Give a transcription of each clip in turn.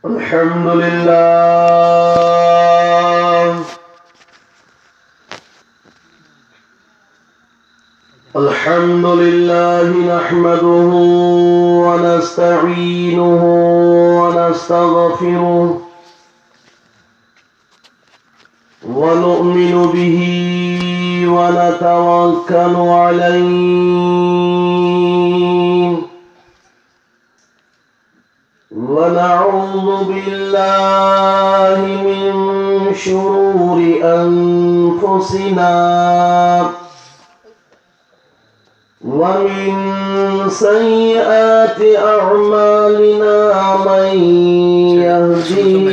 الحمد لله الحمد لله نحمده ونستعينه ونستغفره ونؤمن به ونتوكل عليه ونعوذ بالله من شرور أنفسنا ومن سيئات أعمالنا من يهده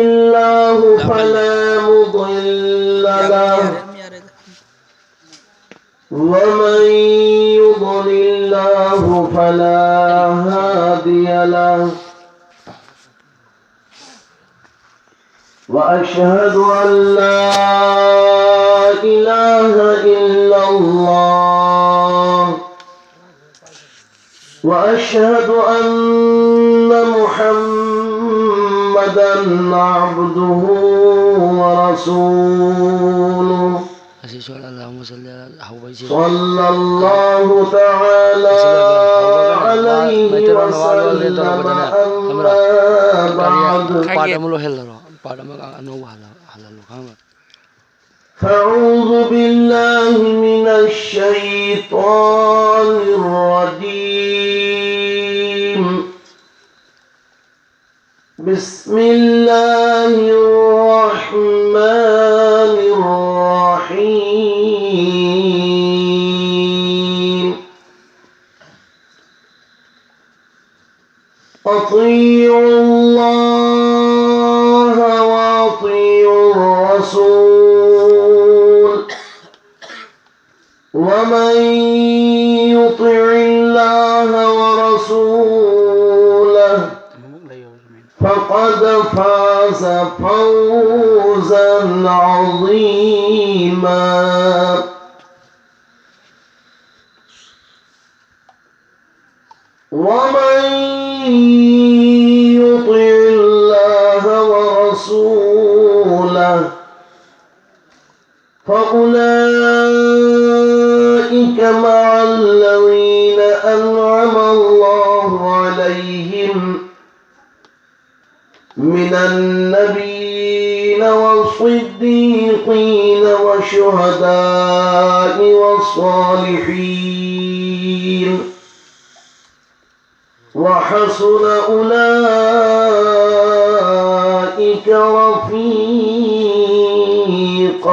الله فلا مضل له ومن يضلل فلا هادي له وأشهد أن لا إله إلا الله وأشهد أن محمدا عبده ورسوله صلى الله تعالى عليه وسلم أما بعد فأعوذ بالله من الشيطان الرجيم بسم الله الرحمن الرحيم أطيعوا الله وأطيعوا الرسول ومن يطع الله ورسوله فقد فاز فوزا عظيما ومن يطع الله ورسوله فأولئك مع الذين أنعم الله عليهم من النبيين والصديقين والشهداء والصالحين وحسن أولئك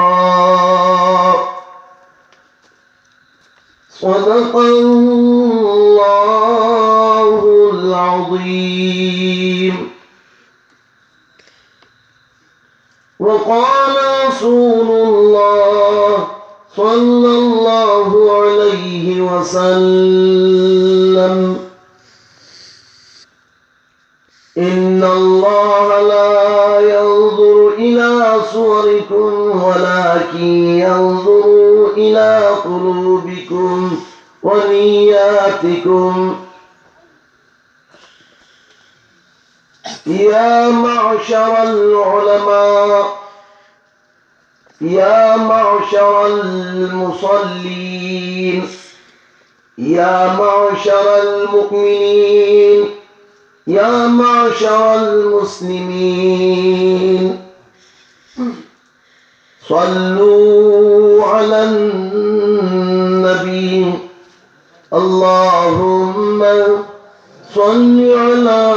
رفيقا صدق الله العظيم وقال رسول الله صلى الله عليه وسلم إن الله لا ينظر إلى صوركم ولكن ينظر إلى قلوبكم ونياتكم يا معشر العلماء يا معشر المصلين يا معشر المؤمنين يا معشر المسلمين صلوا على النبي اللهم صل على